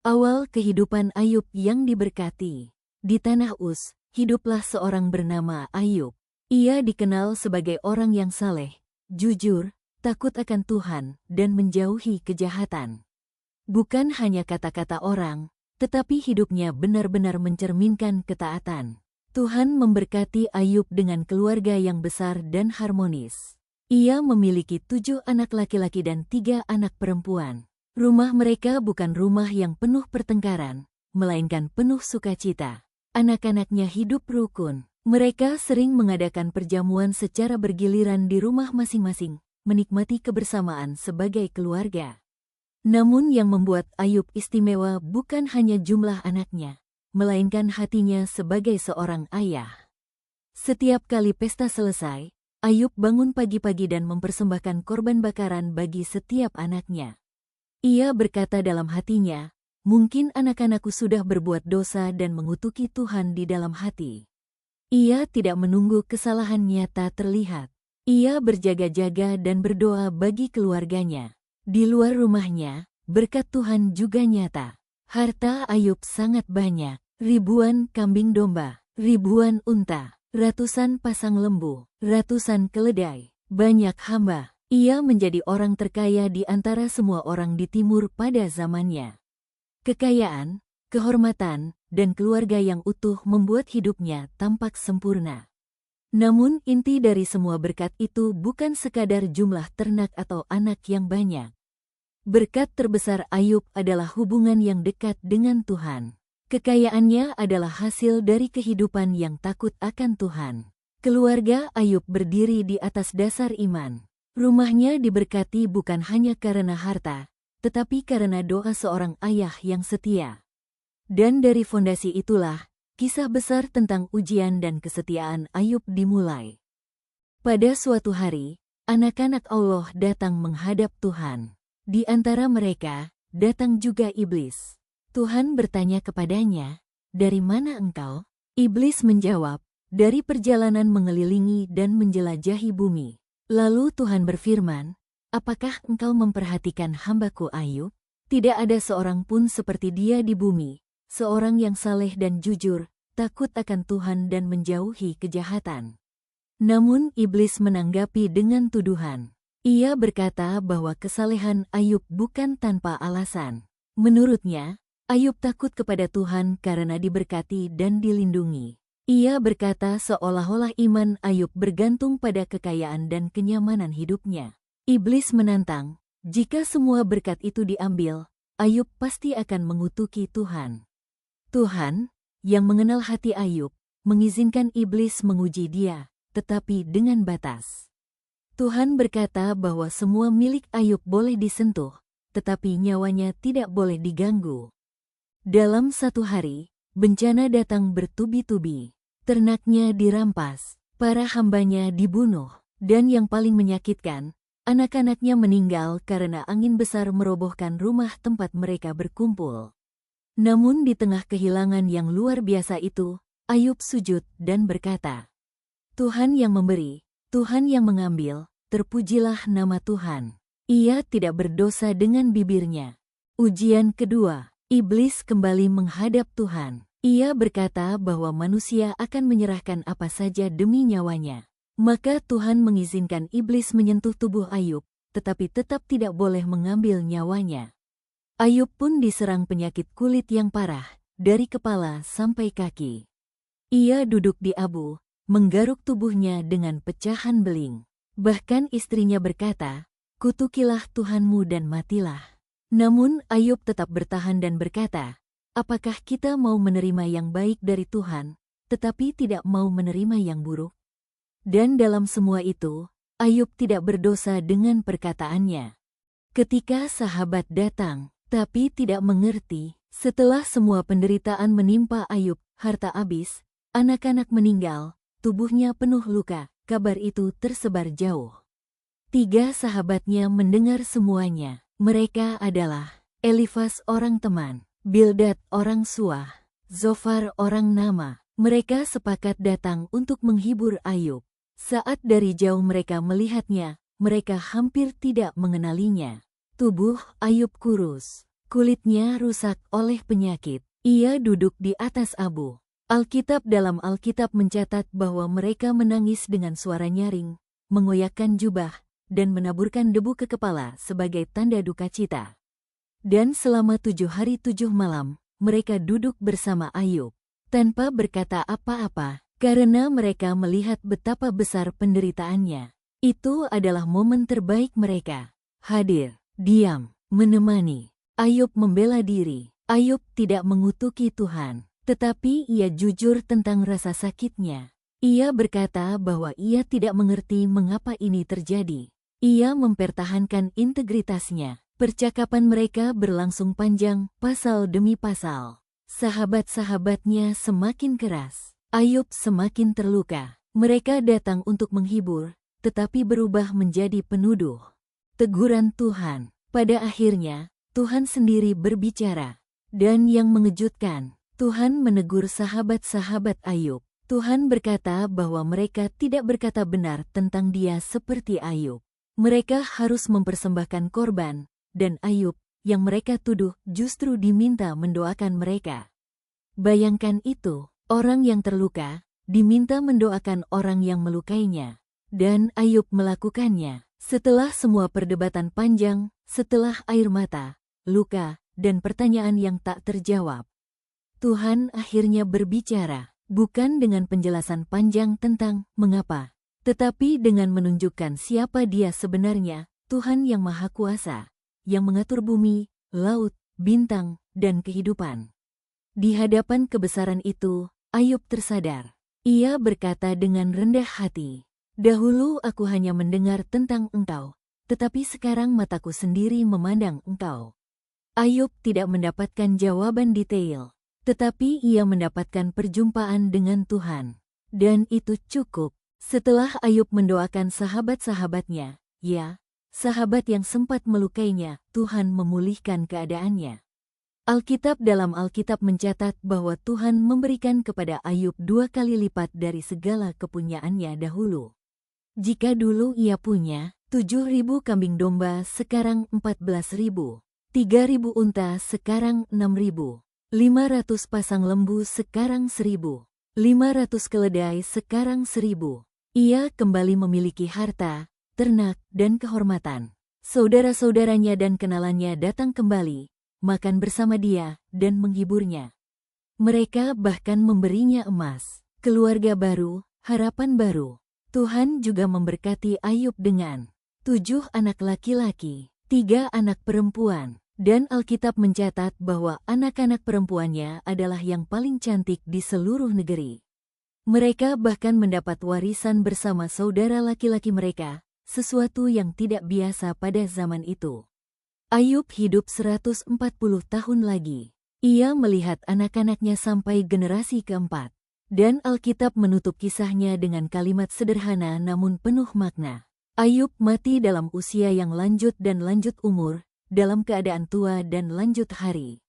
Awal kehidupan Ayub yang diberkati. Di tanah Uz, hiduplah seorang bernama Ayub. Ia dikenal sebagai orang yang saleh, jujur, takut akan Tuhan, dan menjauhi kejahatan. Bukan hanya kata-kata orang, tetapi hidupnya benar-benar mencerminkan ketaatan. Tuhan memberkati Ayub dengan keluarga yang besar dan harmonis. Ia memiliki 7 anak laki-laki dan 3 anak perempuan. Rumah mereka bukan rumah yang penuh pertengkaran, melainkan penuh sukacita. Anak-anaknya hidup rukun. Mereka sering mengadakan perjamuan secara bergiliran di rumah masing-masing, menikmati kebersamaan sebagai keluarga. Namun yang membuat Ayub istimewa bukan hanya jumlah anaknya, melainkan hatinya sebagai seorang ayah. Setiap kali pesta selesai, Ayub bangun pagi-pagi dan mempersembahkan korban bakaran bagi setiap anaknya. Ia berkata dalam hatinya, mungkin anak-anakku sudah berbuat dosa dan mengutuki Tuhan di dalam hati. Ia tidak menunggu kesalahan nyata terlihat. Ia berjaga-jaga dan berdoa bagi keluarganya. Di luar rumahnya, berkat Tuhan juga nyata. Harta Ayub sangat banyak, ribuan kambing domba, ribuan unta, ratusan pasang lembu, ratusan keledai, banyak hamba. Ia menjadi orang terkaya di antara semua orang di timur pada zamannya. Kekayaan, kehormatan, dan keluarga yang utuh membuat hidupnya tampak sempurna. Namun inti dari semua berkat itu bukan sekadar jumlah ternak atau anak yang banyak. Berkat terbesar Ayub adalah hubungan yang dekat dengan Tuhan. Kekayaannya adalah hasil dari kehidupan yang takut akan Tuhan. Keluarga Ayub berdiri di atas dasar iman. Rumahnya diberkati bukan hanya karena harta, tetapi karena doa seorang ayah yang setia. Dan dari fondasi itulah, kisah besar tentang ujian dan kesetiaan Ayub dimulai. Pada suatu hari, anak-anak Allah datang menghadap Tuhan. Di antara mereka, datang juga iblis. Tuhan bertanya kepadanya, "Dari mana engkau?" Iblis menjawab, "Dari perjalanan mengelilingi dan menjelajahi bumi." Lalu Tuhan berfirman, "Apakah engkau memperhatikan hambaku Ayub? Tidak ada seorang pun seperti dia di bumi, seorang yang saleh dan jujur, takut akan Tuhan dan menjauhi kejahatan." Namun iblis menanggapi dengan tuduhan. Ia berkata bahwa kesalehan Ayub bukan tanpa alasan. Menurutnya, Ayub takut kepada Tuhan karena diberkati dan dilindungi. Ia berkata seolah-olah iman Ayub bergantung pada kekayaan dan kenyamanan hidupnya. Iblis menantang, jika semua berkat itu diambil, Ayub pasti akan mengutuki Tuhan. Tuhan, yang mengenal hati Ayub, mengizinkan iblis menguji dia, tetapi dengan batas. Tuhan berkata bahwa semua milik Ayub boleh disentuh, tetapi nyawanya tidak boleh diganggu. Dalam satu hari, bencana datang bertubi-tubi. Ternaknya dirampas, para hambanya dibunuh, dan yang paling menyakitkan, anak-anaknya meninggal karena angin besar merobohkan rumah tempat mereka berkumpul. Namun di tengah kehilangan yang luar biasa itu, Ayub sujud dan berkata, "Tuhan yang memberi, Tuhan yang mengambil, terpujilah nama Tuhan." Ia tidak berdosa dengan bibirnya. Ujian kedua, iblis kembali menghadap Tuhan. Ia berkata bahwa manusia akan menyerahkan apa saja demi nyawanya. Maka Tuhan mengizinkan iblis menyentuh tubuh Ayub, tetapi tetap tidak boleh mengambil nyawanya. Ayub pun diserang penyakit kulit yang parah, dari kepala sampai kaki. Ia duduk di abu, menggaruk tubuhnya dengan pecahan beling. Bahkan istrinya berkata, "Kutukilah Tuhanmu dan matilah." Namun Ayub tetap bertahan dan berkata, "Apakah kita mau menerima yang baik dari Tuhan, tetapi tidak mau menerima yang buruk?" Dan dalam semua itu, Ayub tidak berdosa dengan perkataannya. Ketika sahabat datang, tapi tidak mengerti, setelah semua penderitaan menimpa Ayub, harta habis, anak-anak meninggal, tubuhnya penuh luka, kabar itu tersebar jauh. 3 sahabatnya mendengar semuanya. Mereka adalah Elifas orang teman, Bildad orang Suah, Zofar orang Nama. Mereka sepakat datang untuk menghibur Ayub. Saat dari jauh mereka melihatnya, mereka hampir tidak mengenalinya. Tubuh Ayub kurus, Kulitnya rusak oleh penyakit. Ia duduk di atas abu. Dalam Alkitab mencatat bahwa mereka menangis dengan suara nyaring, mengoyakkan jubah, dan menaburkan debu ke kepala sebagai tanda duka cita. Dan selama 7 hari 7 malam, mereka duduk bersama Ayub, tanpa berkata apa-apa, karena mereka melihat betapa besar penderitaannya. Itu adalah momen terbaik mereka. Hadir, diam, menemani. Ayub membela diri. Ayub tidak mengutuki Tuhan, tetapi ia jujur tentang rasa sakitnya. Ia berkata bahwa ia tidak mengerti mengapa ini terjadi. Ia mempertahankan integritasnya. Percakapan mereka berlangsung panjang, pasal demi pasal. Sahabat-sahabatnya semakin keras. Ayub semakin terluka. Mereka datang untuk menghibur, tetapi berubah menjadi penuduh. Teguran Tuhan. Pada akhirnya, Tuhan sendiri berbicara. Dan yang mengejutkan, Tuhan menegur sahabat-sahabat Ayub. Tuhan berkata bahwa mereka tidak berkata benar tentang dia seperti Ayub. Mereka harus mempersembahkan korban, dan Ayub, yang mereka tuduh, justru diminta mendoakan mereka. Bayangkan itu, orang yang terluka, diminta mendoakan orang yang melukainya. Dan Ayub melakukannya. Setelah semua perdebatan panjang, setelah air mata, luka, dan pertanyaan yang tak terjawab, Tuhan akhirnya berbicara, bukan dengan penjelasan panjang tentang mengapa, tetapi dengan menunjukkan siapa dia sebenarnya, Tuhan yang Maha Kuasa, yang mengatur bumi, laut, bintang, dan kehidupan. Di hadapan kebesaran itu, Ayub tersadar. Ia berkata dengan rendah hati, "Dahulu aku hanya mendengar tentang Engkau, tetapi sekarang mataku sendiri memandang Engkau." Ayub tidak mendapatkan jawaban detail, tetapi ia mendapatkan perjumpaan dengan Tuhan. Dan itu cukup. Setelah Ayub mendoakan sahabat-sahabatnya, ya, sahabat yang sempat melukainya, Tuhan memulihkan keadaannya. Dalam Alkitab mencatat bahwa Tuhan memberikan kepada Ayub 2 kali lipat dari segala kepunyaannya dahulu. Jika dulu ia punya 7.000 kambing domba, sekarang 14.000. 3.000 unta, sekarang 6.000. 500 pasang lembu, sekarang 1.000. 500 keledai, sekarang 1.000. Ia kembali memiliki harta, ternak, dan kehormatan. Saudara-saudaranya dan kenalannya datang kembali, makan bersama dia, dan menghiburnya. Mereka bahkan memberinya emas, keluarga baru, harapan baru. Tuhan juga memberkati Ayub dengan 7 anak laki-laki, 3 anak perempuan. Dan Alkitab mencatat bahwa anak-anak perempuannya adalah yang paling cantik di seluruh negeri. Mereka bahkan mendapat warisan bersama saudara laki-laki mereka, sesuatu yang tidak biasa pada zaman itu. Ayub hidup 140 tahun lagi. Ia melihat anak-anaknya sampai generasi keempat. Dan Alkitab menutup kisahnya dengan kalimat sederhana namun penuh makna. Ayub mati dalam usia yang lanjut dan lanjut umur, dalam keadaan tua dan lanjut hari.